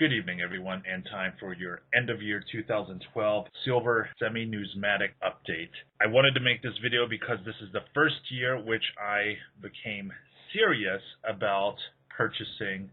Good evening, everyone, and time for your end of year 2012 silver semi-numismatic update. I wanted to make this video because this is the first year which I became serious about purchasing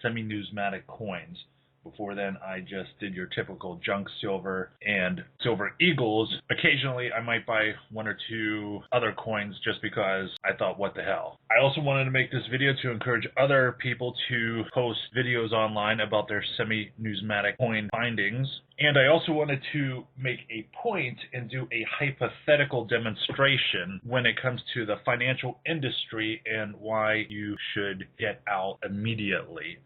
semi-numismatic coins. Before then, I just did your typical junk silver and silver eagles. Occasionally, I might buy one or two other coins just because I thought, what the hell. I also wanted to make this video to encourage other people to post videos online about their semi-numismatic coin findings. And I also wanted to make a point and do a hypothetical demonstration when it comes to the financial industry and why you should get out immediately.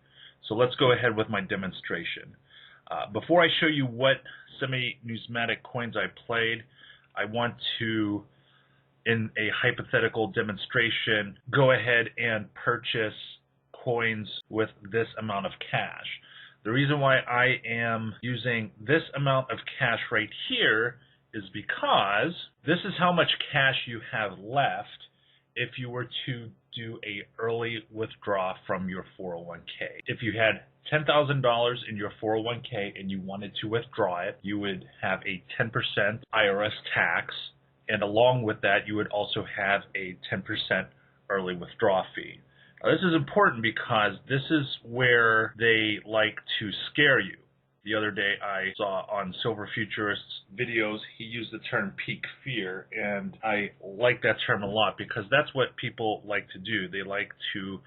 So let's go ahead with my demonstration. Before I show you what semi-numismatic coins I played, I want to, in a hypothetical demonstration, go ahead and purchase coins with this amount of cash. The reason why I am using this amount of cash right here is because this is how much cash you have left if you were to do a early withdrawal from your 401k. If you had $10,000 in your 401k and you wanted to withdraw it, you would have a 10% IRS tax, and along with that, you would also have a 10% early withdrawal fee. Now, this is important because this is where they like to scare you. The other day I saw on Silver Futurist's videos, he used the term peak fear, and I like that term a lot because that's what people like to do. They like to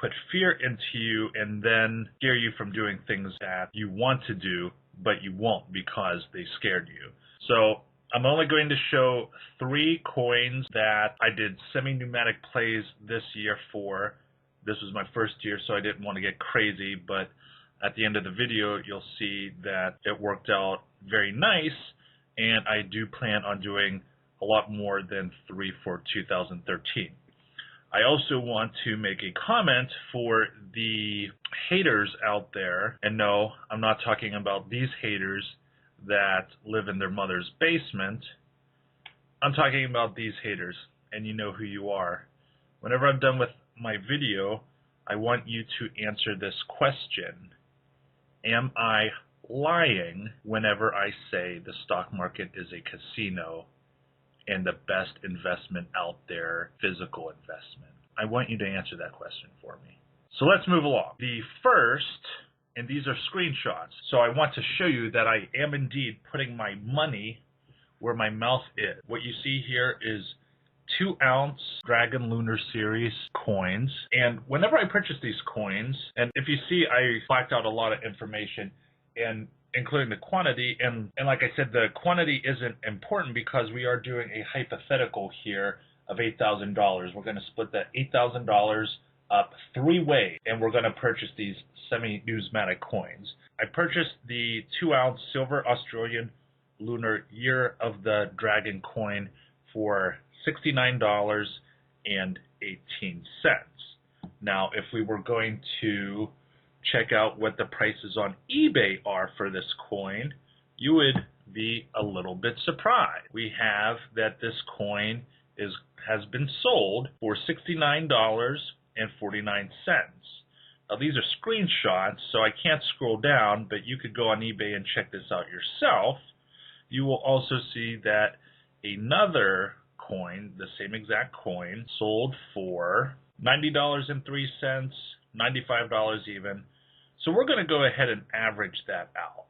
put fear into you and then scare you from doing things that you want to do, but you won't because they scared you. So I'm only going to show 3 coins that I did semi-numismatic plays this year for. This was my first year, so I didn't want to get crazy, but at the end of the video, you'll see that it worked out very nice, and I do plan on doing a lot more than 3 for 2013. I also want to make a comment for the haters out there, and no, I'm not talking about these haters that live in their mother's basement. I'm talking about these haters, and you know who you are. Whenever I'm done with my video, I want you to answer this question. Am I lying whenever I say the stock market is a casino and the best investment out there, physical investment? I want you to answer that question for me. So let's move along. The first, and these are screenshots, so I want to show you that I am indeed putting my money where my mouth is. What you see here is 2-ounce Dragon Lunar Series coins, and whenever I purchase these coins, and if you see I blacked out a lot of information, and including the quantity, and like I said, the quantity isn't important because we are doing a hypothetical here of $8,000. We're going to split that $8,000 up 3 ways, and we're going to purchase these semi-numismatic coins. I purchased the 2-ounce Silver Australian Lunar Year of the Dragon coin for $69.18. Now, if we were going to check out what the prices on eBay are for this coin, you would be a little bit surprised. We have that this coin has been sold for $69.49. Now, these are screenshots, so I can't scroll down, but you could go on eBay and check this out yourself. You will also see that another coin, the same exact coin, sold for $90.03, $95 even. So we're going to go ahead and average that out.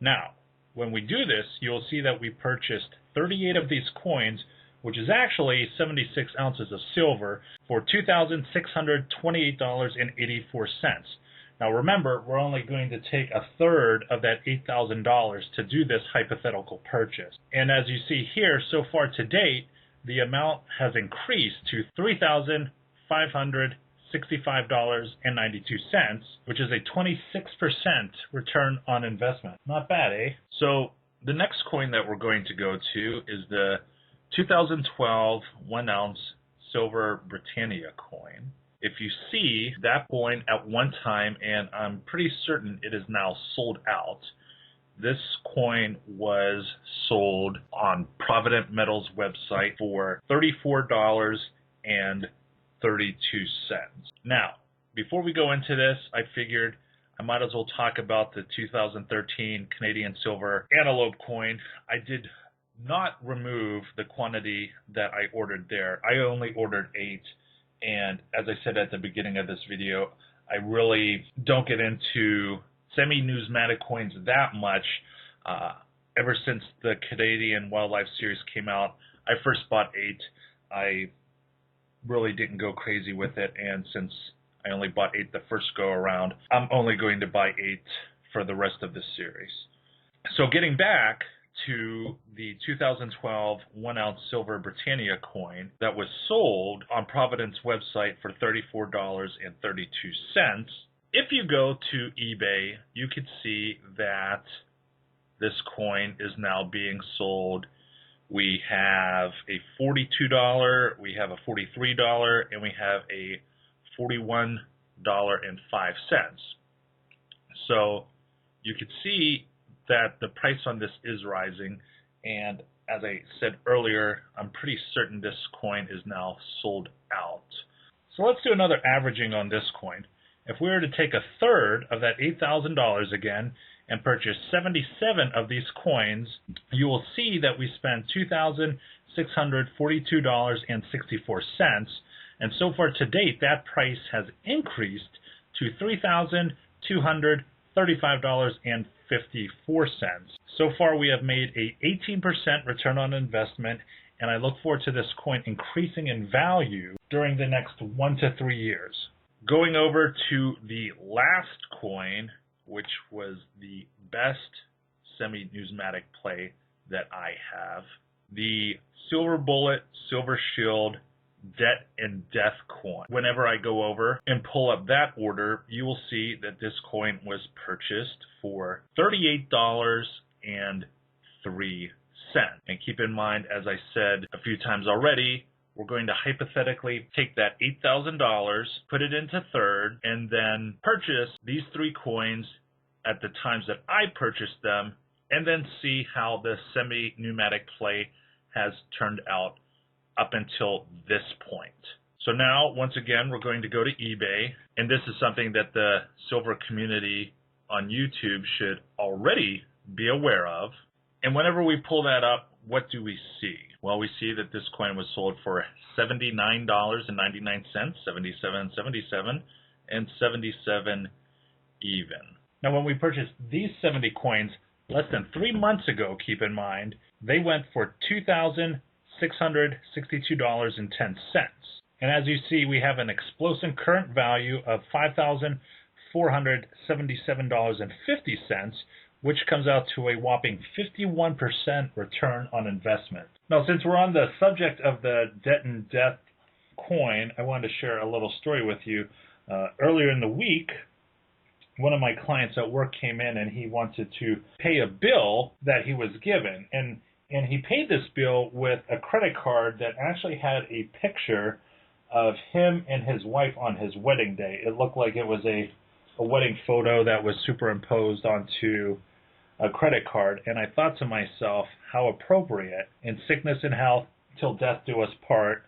Now, when we do this, you'll see that we purchased 38 of these coins, which is actually 76 ounces of silver, for $2,628.84. Now remember, we're only going to take 1/3 of that $8,000 to do this hypothetical purchase. And as you see here, so far to date, the amount has increased to $3,565.92, which is a 26% return on investment. Not bad, eh? So the next coin that we're going to go to is the 2012 1-ounce Silver Britannia coin. If you see that coin at one time, and I'm pretty certain it is now sold out, this coin was sold on Provident Metals website for $34.32. Now, before we go into this, I figured I might as well talk about the 2013 Canadian silver antelope coin. I did not remove the quantity that I ordered there. I only ordered 8, and as I said at the beginning of this video, I really don't get into semi-numismatic coins that much. Ever since the Canadian Wildlife Series came out, I first bought 8. I really didn't go crazy with it, and since I only bought 8 the first go around, I'm only going to buy 8 for the rest of this series. So getting back to the 2012 1-ounce silver Britannia coin that was sold on Providence website for $34.32. If you go to eBay, you could see that this coin is now being sold. We have a $42, we have a $43, and we have a $41.05. So you could see that the price on this is rising, and as I said earlier, I'm pretty certain this coin is now sold out. So let's do another averaging on this coin. If we were to take a third of that $8,000 again and purchase 77 of these coins, you will see that we spent $2,642.64, and so far to date that price has increased to $3,235.54. So far we have made a 18% return on investment, and I look forward to this coin increasing in value during the next 1 to 3 years. Going over to the last coin, which was the best semi-numismatic play that I have, the Silver Bullet, Silver Shield, Debt and Death coin. Whenever I go over and pull up that order, you will see that this coin was purchased for $38.03. And keep in mind, as I said a few times already, we're going to hypothetically take that $8,000, put it into third, and then purchase these 3 coins at the times that I purchased them, and then see how the semi-numismatic play has turned out up until this point. So now, once again, we're going to go to eBay, and this is something that the silver community on YouTube should already be aware of. And whenever we pull that up, what do we see? Well, we see that this coin was sold for $79.99, $77.77, and $77 even. Now, when we purchased these 70 coins less than 3 months ago, keep in mind, they went for $2,662.10. And as you see, we have an explosive current value of $5,477.50, which comes out to a whopping 51% return on investment. Now, since we're on the subject of the Debt and Death coin, I wanted to share a little story with you. Earlier in the week, one of my clients at work came in and he wanted to pay a bill that he was given. And he paid this bill with a credit card that actually had a picture of him and his wife on his wedding day. It looked like it was a wedding photo that was superimposed onto a credit card. And I thought to myself, how appropriate. In sickness and health, till death do us part,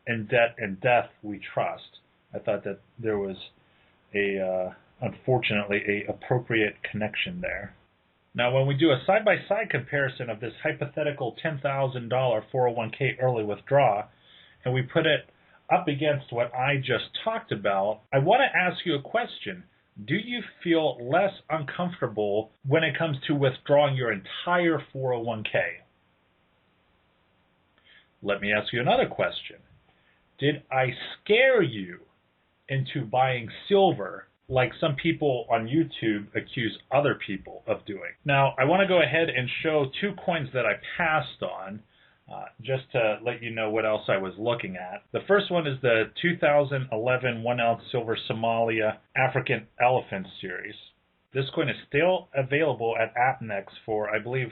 in debt and death we trust. I thought that there was unfortunately, a appropriate connection there. Now, when we do a side-by-side comparison of this hypothetical $10,000 401k early withdrawal, and we put it up against what I just talked about, I want to ask you a question. Do you feel less uncomfortable when it comes to withdrawing your entire 401k? Let me ask you another question. Did I scare you into buying silver like some people on YouTube accuse other people of doing? Now, I want to go ahead and show 2 coins that I passed on, just to let you know what else I was looking at. The first one is the 2011 1-ounce silver Somalia African Elephant series. This coin is still available at Appnex for, I believe,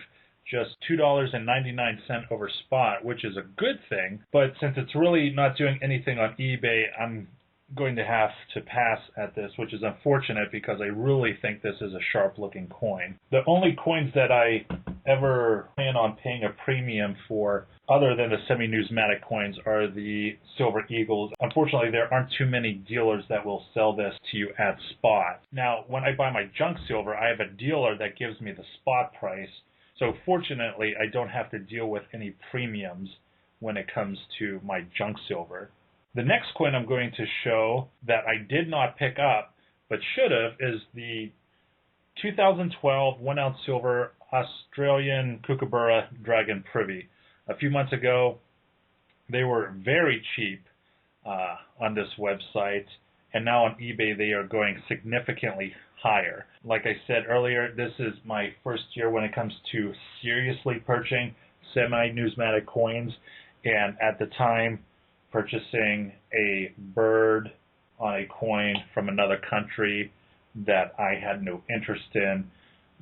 just $2.99 over spot, which is a good thing. But since it's really not doing anything on eBay, I'm going to have to pass at this, which is unfortunate because I really think this is a sharp-looking coin. The only coins that I ever plan on paying a premium for other than the semi-numismatic coins, are the silver eagles. Unfortunately, there aren't too many dealers that will sell this to you at spot. Now, when I buy my junk silver, I have a dealer that gives me the spot price. So fortunately, I don't have to deal with any premiums when it comes to my junk silver. The next coin I'm going to show that I did not pick up, but should have, is the 2012 1-ounce silver Australian Kookaburra Dragon Privy. A few months ago, they were very cheap on this website, and now on eBay they are going significantly higher. Like I said earlier, this is my first year when it comes to seriously purchasing semi-numismatic coins, and at the time, purchasing a bird on a coin from another country that I had no interest in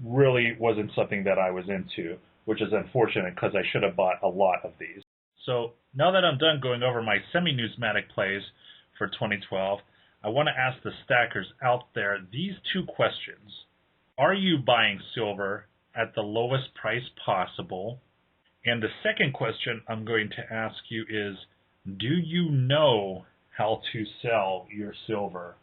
really wasn't something that I was into, which is unfortunate because I should have bought a lot of these. So now that I'm done going over my semi-numismatic plays for 2012, I want to ask the stackers out there these two questions. Are you buying silver at the lowest price possible? And the second question I'm going to ask you is, do you know how to sell your silver?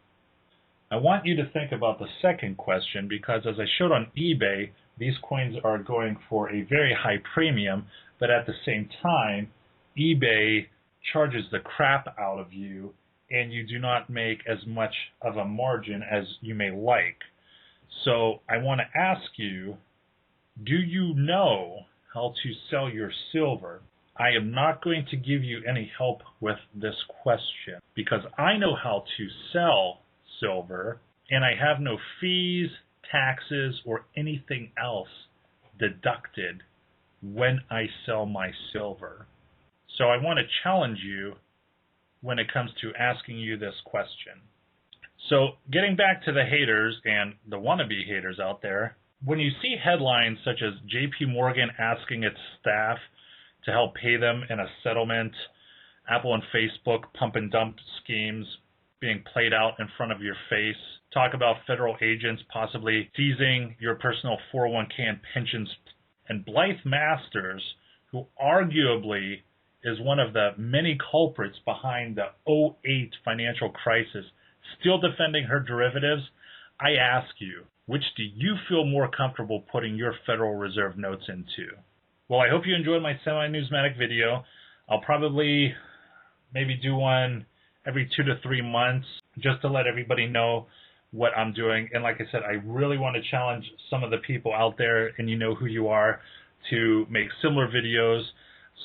I want you to think about the second question because, as I showed on eBay, these coins are going for a very high premium, but at the same time, eBay charges the crap out of you and you do not make as much of a margin as you may like. So I want to ask you, do you know how to sell your silver? I am not going to give you any help with this question because I know how to sell silver and I have no fees, taxes, or anything else deducted when I sell my silver. So I want to challenge you when it comes to asking you this question. So getting back to the haters and the wannabe haters out there, when you see headlines such as JP Morgan asking its staff to help pay them in a settlement, Apple and Facebook pump and dump schemes being played out in front of your face, talk about federal agents possibly seizing your personal 401k and pensions, and Blythe Masters, who arguably is one of the many culprits behind the '08 financial crisis, still defending her derivatives, I ask you, which do you feel more comfortable putting your Federal Reserve notes into? Well, I hope you enjoyed my semi-numismatic video. I'll probably maybe do one every 2 to 3 months just to let everybody know what I'm doing. And like I said, I really want to challenge some of the people out there, and you know who you are, to make similar videos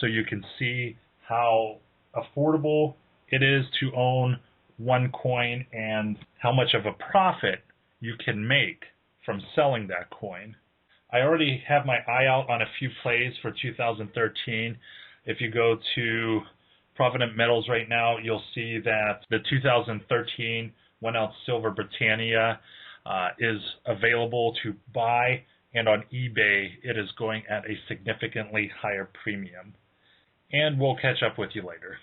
so you can see how affordable it is to own one coin and how much of a profit you can make from selling that coin. I already have my eye out on a few plays for 2013. If you go to Provident Metals right now, you'll see that the 2013 1-ounce silver Britannia is available to buy, and on eBay it is going at a significantly higher premium. And we'll catch up with you later.